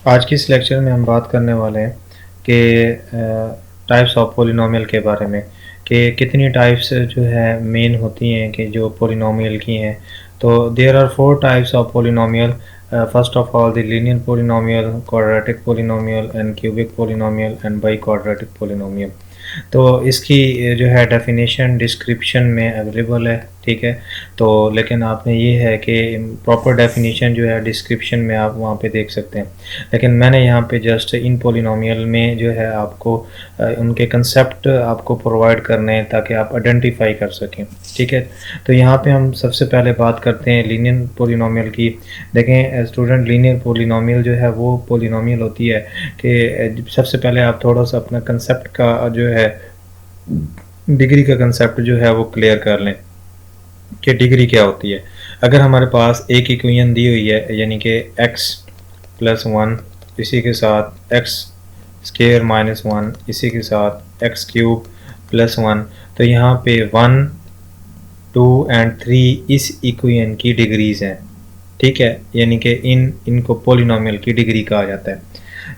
आज की इस लेक्चर में हम बात करने वाले हैं कि टाइप्स ऑफ पॉलिनोमियल के बारे में कि कितनी टाइप्स जो है मेन होती हैं कि जो पॉलिनोमियल की हैं। तो there are four types of polynomial. First of all the linear polynomial, quadratic polynomial and cubic polynomial and biquadratic polynomial. तो इसकी जो है डेफिनेशन डिस्क्रिप्शन में अवेलेबल है, ठीक है। तो लेकिन आपने ये है कि प्रॉपर डेफिनेशन जो है डिस्क्रिप्शन में आप वहाँ पे देख सकते हैं, लेकिन मैंने यहाँ पे जस्ट इन पॉलिनोमियल में जो है आपको उनके कंसेप्ट आपको प्रोवाइड करने हैं ताकि आप आइडेंटिफाई कर सकें, ठीक है। तो यहाँ पे हम सबसे पहले बात करते हैं लीनियर पॉलिनोमियल की। देखें स्टूडेंट, लीनियर पॉलिनोमियल जो है वो पॉलिनोमियल होती है कि सबसे पहले आप थोड़ा सा अपना कंसेप्ट का जो है डिग्री का कंसेप्ट जो है वो क्लियर कर लें कि डिग्री क्या होती है। अगर हमारे पास एक इक्वेशन दी हुई है, यानी कि x प्लस 1 इसी के साथ x स्केयर माइनस 1 इसी के साथ x क्यूब प्लस 1, तो यहाँ पे 1, 2 एंड 3 इस इक्वेशन की डिग्रीज हैं, ठीक है। यानी कि इनको पॉलिनोमियल की डिग्री कहा जाता है।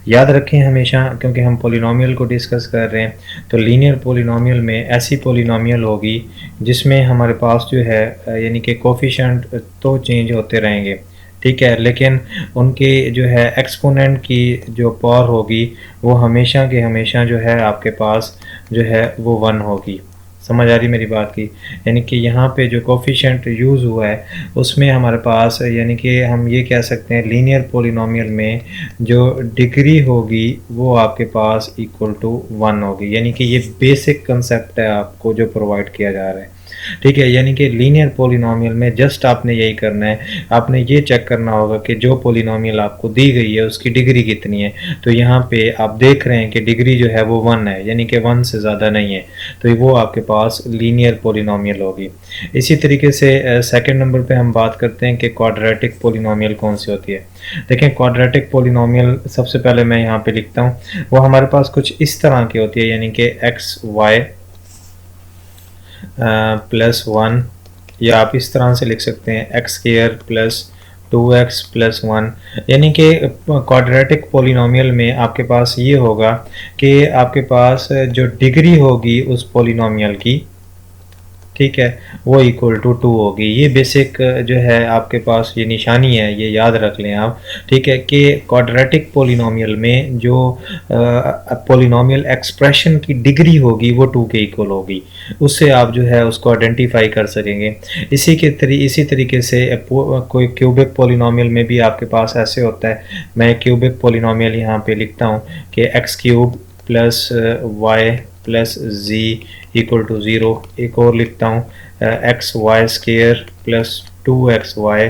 याद रखें हमेशा, क्योंकि हम पॉलिनोमियल को डिस्कस कर रहे हैं, तो लीनियर पॉलिनोमियल में ऐसी पॉलिनोमियल होगी जिसमें हमारे पास जो है यानी कि कोफिशिएंट तो चेंज होते रहेंगे, ठीक है, लेकिन उनके जो है एक्सपोनेंट की जो पावर होगी वो हमेशा के हमेशा जो है आपके पास जो है वो 1 होगी। समझ आ रही मेरी बात की? यानी कि यहाँ पे जो कोफिशिएंट यूज़ हुआ है उसमें हमारे पास यानी कि हम ये कह सकते हैं लीनियर पॉलिनोमियल में जो डिग्री होगी वो आपके पास इक्वल टू 1 होगी। यानी कि ये बेसिक कंसेप्ट है आपको जो प्रोवाइड किया जा रहा है, ठीक है। यानी कि लीनियर पॉलिनोमियल में जस्ट आपने यही करना है, आपने ये चेक करना होगा कि जो पॉलिनोमियल आपको दी गई है उसकी डिग्री कितनी है। तो यहाँ पे आप देख रहे हैं कि डिग्री जो है वो 1 है, यानी कि 1 से ज़्यादा नहीं है, तो वो आपके पास लीनियर पॉलिनोमियल होगी। इसी तरीके से सेकंड नंबर पे हम बात करते हैं कि क्वाड्रेटिक पॉलिनोमियल कौन सी होती है। देखें क्वाड्रेटिक पॉलिनोमियल सबसे पहले मैं यहाँ पे लिखता हूँ, वो हमारे पास कुछ इस तरह की होती है, यानी कि एक्स वाई प्लस 1, या आप इस तरह से लिख सकते हैं x square plus 2x plus 1। यानी कि क्वाड्रेटिक पॉलिनोमियल में आपके पास ये होगा कि आपके पास जो डिग्री होगी उस पॉलिनोमियल की, ठीक है, वो इक्वल टू 2 होगी। ये बेसिक जो है आपके पास ये निशानी है, ये याद रख लें आप, ठीक है, कि क्वाड्रेटिक पॉलिनोमियल में जो पॉलिनोमियल एक्सप्रेशन की डिग्री होगी वो 2 के इक्वल होगी। उससे आप जो है उसको आइडेंटिफाई कर सकेंगे। इसी तरीके से कोई क्यूबिक पॉलिनोमियल में भी आपके पास ऐसे होता है। मैं क्यूबिक पॉलिनोमियल यहाँ पे लिखता हूँ कि x cube plus y plus z equal to 0। एक और लिखता हूँ x y square plus 2xy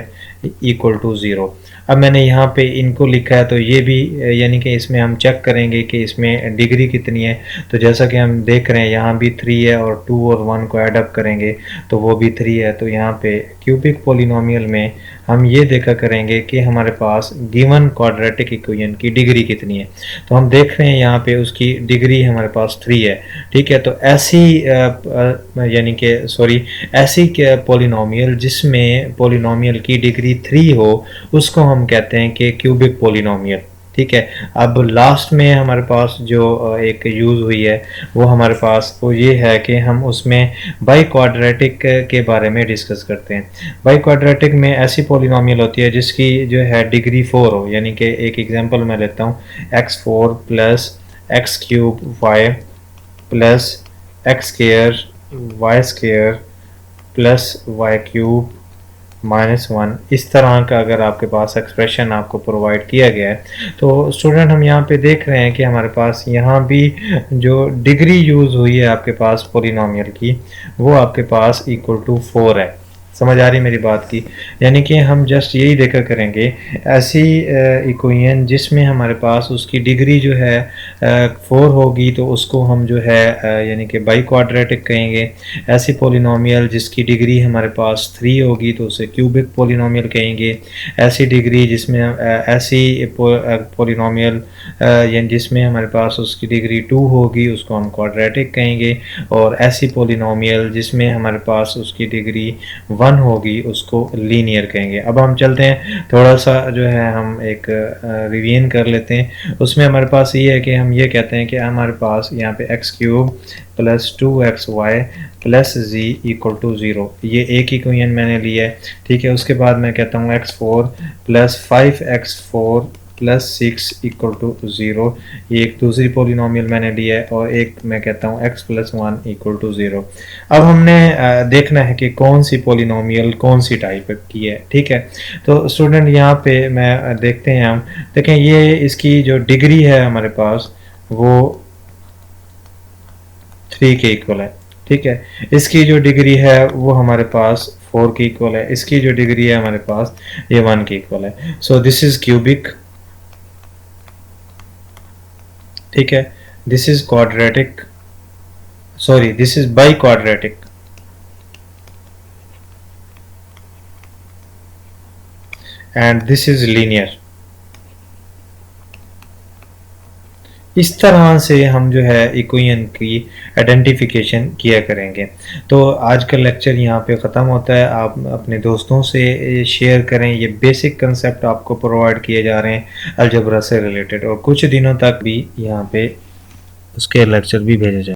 equal to 0। अब मैंने यहाँ पे इनको लिखा है, तो ये भी यानी कि इसमें हम चेक करेंगे कि इसमें डिग्री कितनी है। तो जैसा कि हम देख रहे हैं यहाँ भी 3 है और 2 और 1 को ऐड अप करेंगे तो वो भी 3 है। तो यहाँ पे क्यूबिक पॉलिनोमियल में हम ये देखा करेंगे कि हमारे पास गिवन क्वाड्रेटिक इक्वेशन की डिग्री कितनी है। तो हम देख रहे हैं यहाँ पे उसकी डिग्री हमारे पास 3 है, ठीक है। तो ऐसी यानी कि ऐसी पॉलिनोमियल जिसमें पॉलिनोमियल की डिग्री 3 हो उसको हम कहते हैं कि क्यूबिक पॉलिनोमियल, ठीक है। अब लास्ट में हमारे पास जो एक यूज़ हुई है वो हमारे पास वो ये है कि हम उसमें बाई क्वाड्रेटिक के बारे में डिस्कस करते हैं। बाई क्वाड्रेटिक में ऐसी पॉलिनोमियल होती है जिसकी जो है डिग्री 4 हो, यानी कि एक एग्जांपल मैं लेता हूँ, x4 plus x cube y plus x square y square plus y cube -1। इस तरह का अगर आपके पास एक्सप्रेशन आपको प्रोवाइड किया गया है, तो स्टूडेंट हम यहाँ पे देख रहे हैं कि हमारे पास यहाँ भी जो डिग्री यूज़ हुई है आपके पास पॉलिनोमियल की वो आपके पास इक्वल टू 4 है। समझ आ रही मेरी बात की? यानी कि हम जस्ट यही देखा करेंगे ऐसी इक्वेशन जिसमें हमारे पास उसकी डिग्री जो है 4 होगी तो उसको हम जो है यानी कि बाई क्वाड्रेटिक कहेंगे। ऐसी पॉलिनोमियल जिसकी डिग्री हमारे पास 3 होगी तो उसे क्यूबिक पॉलिनोमियल कहेंगे। ऐसी डिग्री जिसमें ऐसी पॉलिनोमियल यानी जिसमें हमारे पास उसकी डिग्री 2 होगी उसको हम क्वाड्रेटिक कहेंगे। और ऐसी पॉलिनोमियल जिसमें हमारे पास उसकी डिग्री 1 होगी उसको लीनियर कहेंगे। अब हम चलते हैं थोड़ा सा जो है हम एक रिवीजन कर लेते हैं। उसमें हमारे पास ये है कि हम ये कहते हैं कि हमारे पास यहाँ पे x cube plus 2xy plus z equal to 0, ये एक इक्वेशन मैंने लिया है, ठीक है। उसके बाद मैं कहता हूँ x4 plus 5x4 plus 6 equal to 0, ये एक दूसरी पॉलिनोमियल मैंने लिया है। और एक मैं कहता हूँ x प्लस 1 इक्वल टू 0। अब हमने देखना है कि कौन सी पॉलिनोमियल कौन सी टाइप की है, ठीक है। तो स्टूडेंट यहाँ पे मैं देखते हैं, हम देखें ये इसकी जो डिग्री है हमारे पास वो 3 के इक्वल है, ठीक है। इसकी जो डिग्री है वो हमारे पास 4 के इक्वल है। इसकी जो डिग्री है हमारे पास ये 1 के इक्वल है। सो दिस इज क्यूबिक, ठीक है। This is quadratic, sorry this is by quadratic, and this is linear. इस तरह से हम जो है इक्वेशन की आइडेंटिफिकेशन किया करेंगे। तो आज का लेक्चर यहाँ पे ख़त्म होता है। आप अपने दोस्तों से शेयर करें, ये बेसिक कंसेप्ट आपको प्रोवाइड किए जा रहे हैं अलजबरा से रिलेटेड, और कुछ दिनों तक भी यहाँ पे उसके लेक्चर भी भेजे जाए।